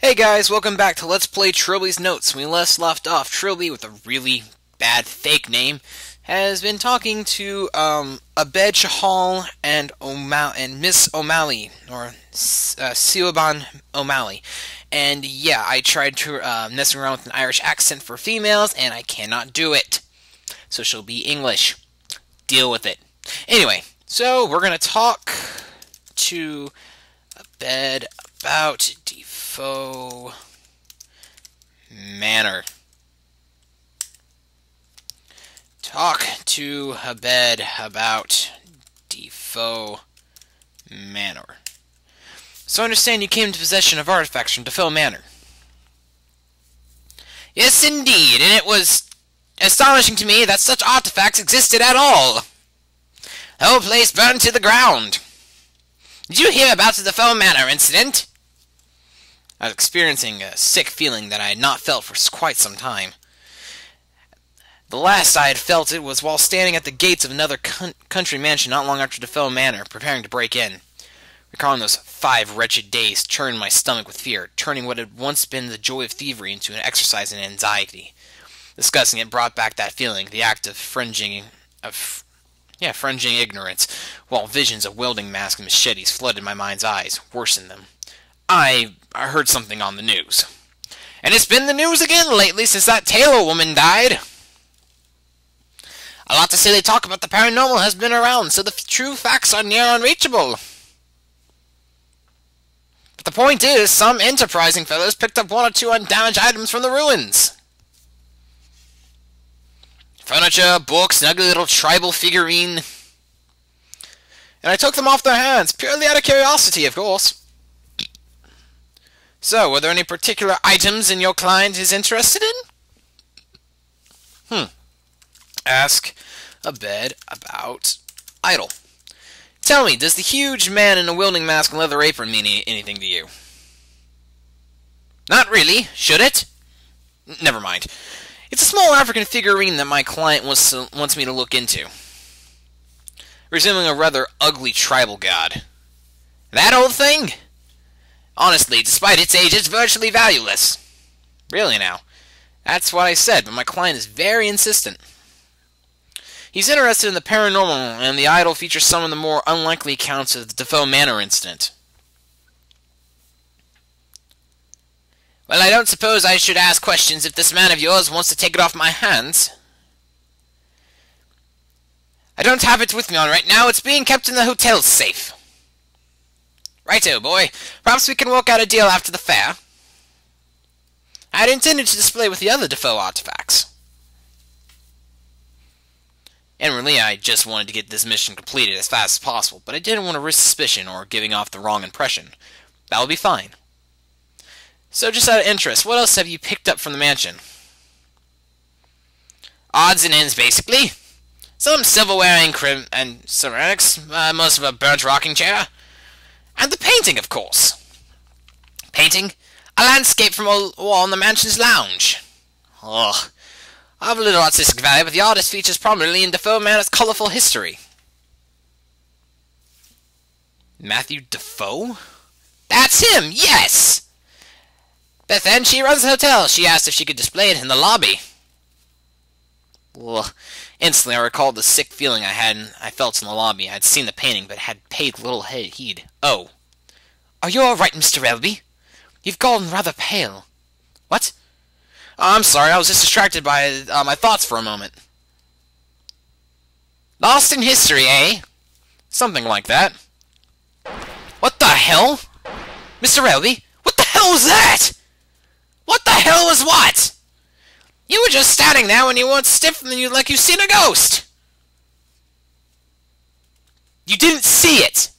Hey guys, welcome back to Let's Play Trilby's Notes. When we last left off, Trilby, with a really bad fake name, has been talking to Abed Shahal and Miss O'Malley, or Siobhan O'Malley. And yeah, I tried to messing around with an Irish accent for females, and I cannot do it. So she'll be English. Deal with it. Anyway, so we're going to talk to Abed about DeFoe Manor. Talk to Abed about DeFoe Manor. So I understand you came into possession of artifacts from DeFoe Manor. Yes, indeed, and it was astonishing to me that such artifacts existed at all. The whole place burned to the ground. Did you hear about the DeFoe Manor incident? I was experiencing a sick feeling that I had not felt for quite some time. The last I had felt it was while standing at the gates of another country mansion not long after DeFoe Manor, preparing to break in. Recalling those 5 wretched days churned my stomach with fear, turning what had once been the joy of thievery into an exercise in anxiety. Discussing it brought back that feeling, the act of fringing ignorance, while visions of wielding masks and machetes flooded my mind's eyes, worsened them. I heard something on the news. And it's been the news again lately since that Taylor woman died. A lot to say they talk about the paranormal has been around, so the true facts are near unreachable. But the point is, some enterprising fellows picked up 1 or 2 undamaged items from the ruins. Furniture, books, an ugly little tribal figurine. And I took them off their hands, purely out of curiosity, of course. So, were there any particular items your client is interested in? Ask Abed about idol. Tell me, does the huge man in a wielding mask and leather apron mean anything to you? Not really. Should it? Never mind. It's a small African figurine that my client wants me to look into. Resembling a rather ugly tribal god. That old thing? Honestly, despite its age, it's virtually valueless. Really now. That's what I said, but my client is very insistent. He's interested in the paranormal, and the idol features some of the more unlikely accounts of the DeFoe Manor incident. Well, I don't suppose I should ask questions if this man of yours wants to take it off my hands. I don't have it with me on right now. It's being kept in the hotel's safe. Righto, boy. Perhaps we can work out a deal after the fair. I had intended to display with the other DeFoe artifacts. Inwardly, I just wanted to get this mission completed as fast as possible, but I didn't want to risk suspicion or giving off the wrong impression. That would be fine. So, just out of interest, what else have you picked up from the mansion? Odds and ends, basically. Some silverware and ceramics, most of a burnt rocking chair. And the painting, of course. Painting? A landscape from a wall in the mansion's lounge. Ugh. I have a little artistic value, but the artist features prominently in DeFoe Manor's colorful history. Matthew DeFoe? That's him, yes! Beth Ann, she runs the hotel. She asked if she could display it in the lobby. Ugh. Instantly, I recalled the sick feeling I felt in the lobby. I had seen the painting, but had paid little heed. Oh. Are you all right, Mr. Elby? You've gone rather pale. What? Oh, I'm sorry. I was just distracted by my thoughts for a moment. Lost in history, eh? Something like that. What the hell? Mr. Elby? What the hell was that? What the hell was what? You were just standing there when you weren't stiff and you like you've seen a ghost. You didn't see it.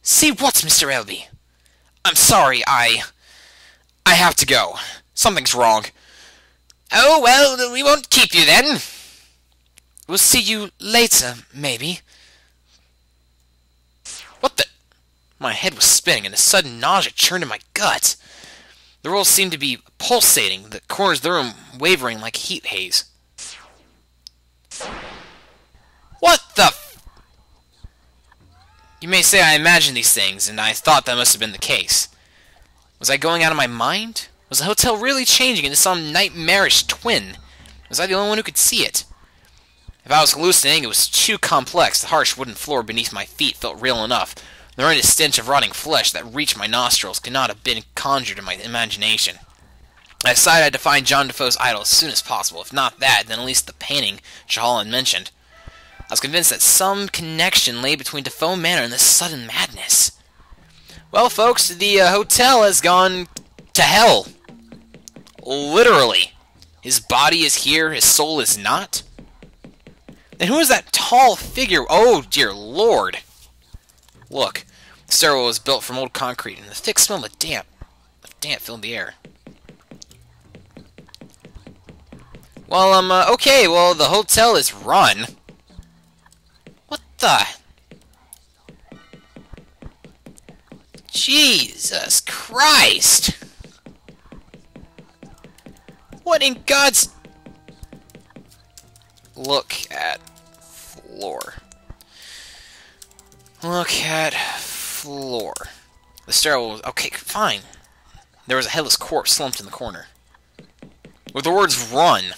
See what, Mr. Elby? I'm sorry, I have to go. Something's wrong. Oh, well, we won't keep you then. We'll see you later, maybe. What the? My head was spinning and a sudden nausea churned in my gut. The rolls seemed to be pulsating, the corners of the room wavering like heat haze. What the You may say I imagined these things, and I thought that must have been the case. Was I going out of my mind? Was the hotel really changing into some nightmarish twin? Was I the only one who could see it? If I was hallucinating, it was too complex. The harsh wooden floor beneath my feet felt real enough. The horrendous stench of rotting flesh that reached my nostrils could not have been conjured in my imagination. I decided I had to find John DeFoe's idol as soon as possible. If not that, then at least the painting Chahal had mentioned. I was convinced that some connection lay between DeFoe Manor and this sudden madness. Well, folks, the hotel has gone to hell. Literally. His body is here, his soul is not. And who is that tall figure? Oh, dear Lord. Look, the stairwell was built from old concrete, and the thick smell of damp filled the air. Well, okay, well, the hotel is run. What the? Jesus Christ! What in God's... Look at floor. Look at floor. The stairwell was... Okay, fine. There was a headless corpse slumped in the corner. With the words, "Run."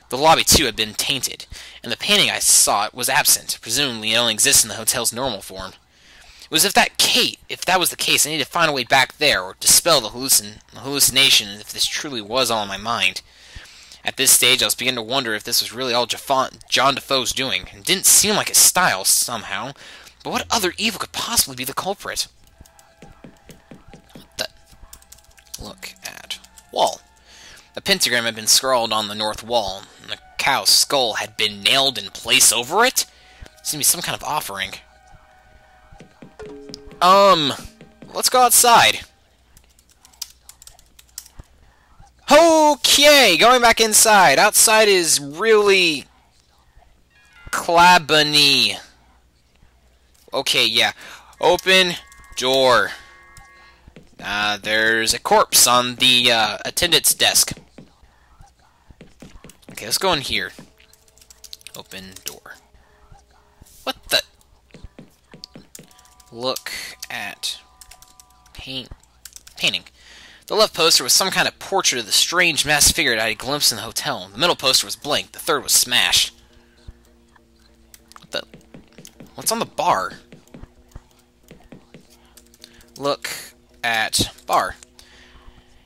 The lobby, too, had been tainted, and the painting I saw was absent. Presumably, it only exists in the hotel's normal form. It was if that was the case, I needed to find a way back there, or dispel the hallucination, if this truly was all in my mind. At this stage, I was beginning to wonder if this was really all John DeFoe's doing. It didn't seem like his style, somehow. But what other evil could possibly be the culprit? Look at wall. A pentagram had been scrawled on the north wall, and a cow's skull had been nailed in place over it? Seems to be some kind of offering. Let's go outside. Okay, going back inside. Outside is really... clabany. Okay, yeah. Open door. There's a corpse on the attendant's desk. Okay, let's go in here. Open door. What the... Look at... painting. The left poster was some kind of portrait of the strange masked figure that I had glimpsed in the hotel. The middle poster was blank. The third was smashed. What the... What's on the bar? Look at bar.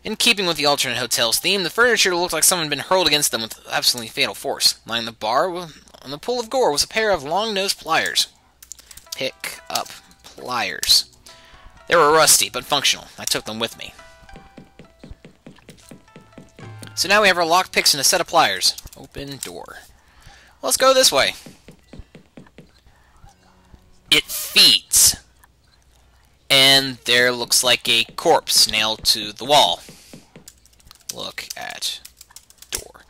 In keeping with the alternate hotel's theme, the furniture looked like someone had been hurled against them with absolutely fatal force. Lying on the bar, on the pool of gore, was a pair of long-nosed pliers. Pick up pliers. They were rusty, but functional. I took them with me. So now we have our lockpicks and a set of pliers. Open door. Let's go this way. It feeds. And there looks like a corpse nailed to the wall. Look at door.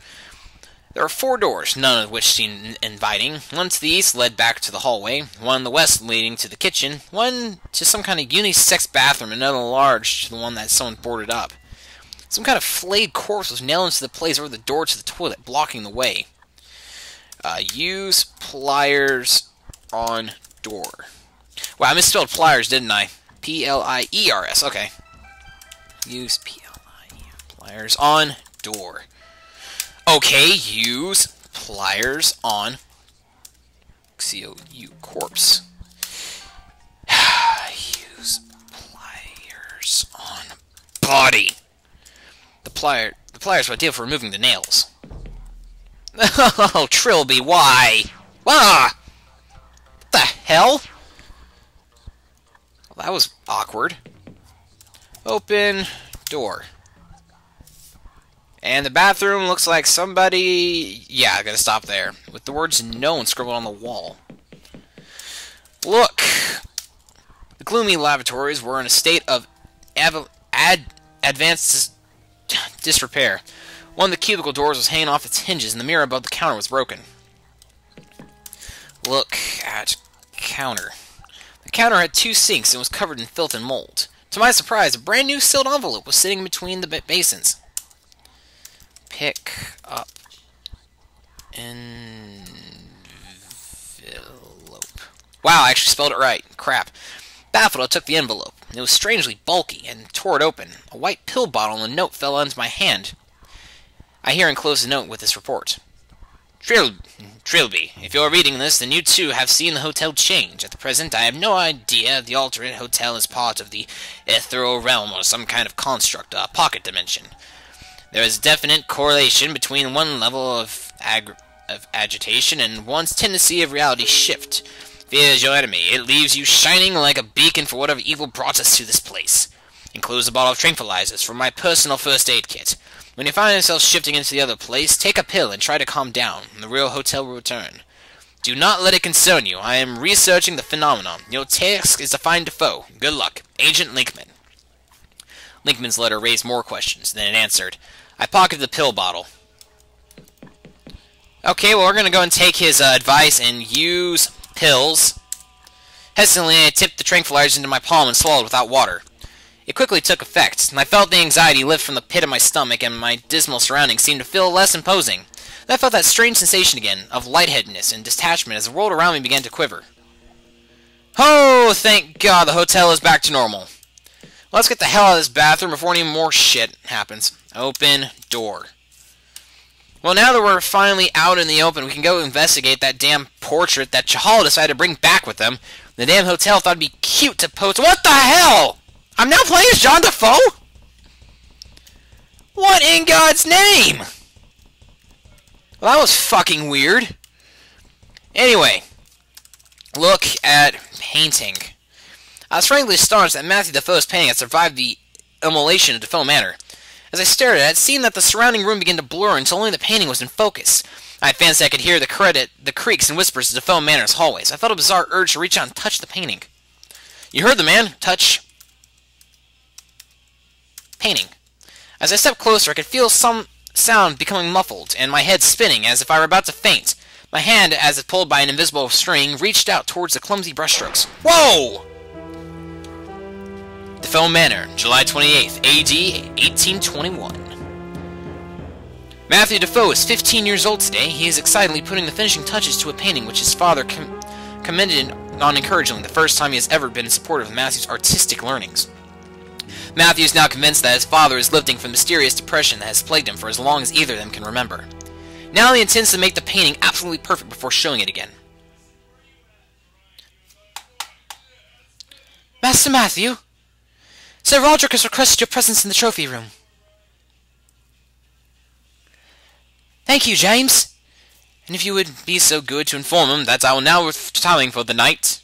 There are 4 doors, none of which seemed inviting. One to the east led back to the hallway, one in the west leading to the kitchen, one to some kind of unisex bathroom, and another large to the one that someone boarded up. Some kind of flayed corpse was nailed into the place over the door to the toilet, blocking the way. Use pliers on door. Wow, I misspelled pliers, didn't I? P-L-I-E-R-S, okay. Use P-L-I-E-R, pliers on door. Okay, use pliers on C-O-U, corpse. Use pliers on body. The pliers were ideal for removing the nails. Oh, Trilby, why? Ah! What the hell? Well, that was awkward. Open door. And the bathroom looks like somebody... Yeah, I gotta stop there. With the words "known" scribbled on the wall. Look! The gloomy lavatories were in a state of advanced disrepair. One of the cubicle doors was hanging off its hinges, and the mirror above the counter was broken. Look at counter. The counter had 2 sinks and was covered in filth and mold. To my surprise, a brand new sealed envelope was sitting between the basins. Pick up envelope. Wow, I actually spelled it right. Crap. Baffled, I took the envelope. It was strangely bulky, and tore it open. A white pill bottle and a note fell into my hand. I here enclosed a note with this report. Trilby, if you're reading this, then you too have seen the hotel change. At the present, I have no idea if the alternate hotel is part of the ethereal realm or some kind of construct, a pocket dimension. There is a definite correlation between one level of agitation and one's tendency of reality shift. Fear is your enemy. It leaves you shining like a beacon for whatever evil brought us to this place. Enclose a bottle of tranquilizers from my personal first aid kit. When you find yourself shifting into the other place, take a pill and try to calm down, and the real hotel will return. Do not let it concern you. I am researching the phenomenon. Your task is to find DeFoe. Good luck. Agent Linkman. Linkman's letter raised more questions than it answered. I pocketed the pill bottle. Okay, well, we're going to go and take his advice and use pills. Hesitantly, I tipped the tranquilizers into my palm and swallowed without water. It quickly took effect, and I felt the anxiety lift from the pit of my stomach, and my dismal surroundings seemed to feel less imposing. Then I felt that strange sensation again, of lightheadedness and detachment as the world around me began to quiver. Oh, thank God, the hotel is back to normal. Let's get the hell out of this bathroom before any more shit happens. Open door. Well, now that we're finally out in the open, we can go investigate that damn portrait that Chahal decided to bring back with them. The damn hotel thought it'd be cute to post. What the hell? I'm now playing as John DeFoe? What in God's name? Well, that was fucking weird. Anyway, look at painting. I was frankly astonished that Matthew DeFoe's painting had survived the immolation of DeFoe Manor. As I stared at it, it seemed that the surrounding room began to blur until only the painting was in focus. I fancied I could hear the creaks and whispers of DeFoe Manor's hallways. I felt a bizarre urge to reach out and touch the painting. You heard the man. Touch. Painting. As I stepped closer, I could feel some sound becoming muffled, and my head spinning as if I were about to faint. My hand, as if pulled by an invisible string, reached out towards the clumsy brushstrokes. Whoa! DeFoe Manor, July 28th, A.D. 1821. Matthew DeFoe is 15 years old today. He is excitedly putting the finishing touches to a painting which his father commended non-encouragingly the first time he has ever been supportive of Matthew's artistic learnings. Matthew is now convinced that his father is lifting from the mysterious depression that has plagued him for as long as either of them can remember. Now he intends to make the painting absolutely perfect before showing it again. Master Matthew, Sir Roderick has requested your presence in the trophy room. Thank you, James. And if you would be so good to inform him that I will now retiring for the night.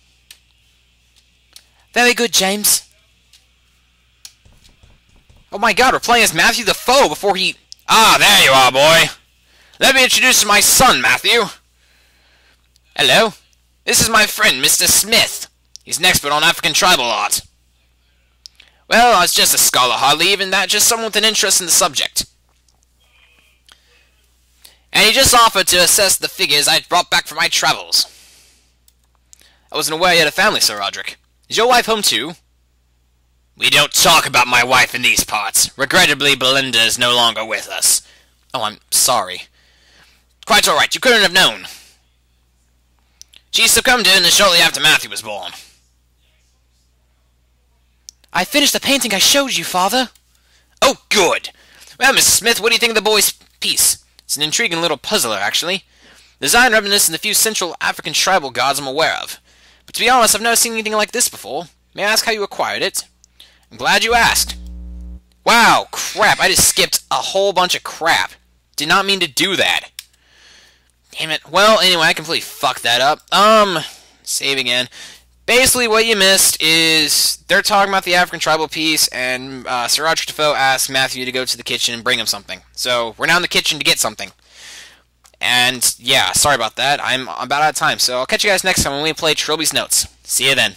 Very good, James. Oh my God, we're playing as Matthew DeFoe before he... Ah, there you are, boy. Let me introduce my son, Matthew. Hello. This is my friend, Mr. Smith. He's an expert on African tribal art. Well, I was just a scholar, hardly even that, just someone with an interest in the subject. And he just offered to assess the figures I'd brought back from my travels. I wasn't aware you had a family, Sir Roderick. Is your wife home too? We don't talk about my wife in these parts. Regrettably, Belinda is no longer with us. Oh, I'm sorry. Quite all right. You couldn't have known. She succumbed to illness shortly after Matthew was born. I finished the painting I showed you, Father. Oh, good. Well, Mrs. Smith, what do you think of the boy's piece? It's an intriguing little puzzler, actually. The design reminiscent of the few Central African tribal gods I'm aware of. But to be honest, I've never seen anything like this before. May I ask how you acquired it? I'm glad you asked. Wow, crap, I just skipped a whole bunch of crap. Did not mean to do that. Damn it. Well, anyway, I completely fucked that up. Save again. Basically, what you missed is they're talking about the African tribal piece, and Sir Roderick DeFoe asked Matthew to go to the kitchen and bring him something. So, we're now in the kitchen to get something. And, yeah, sorry about that. I'm about out of time, so I'll catch you guys next time when we play Trilby's Notes. See you then.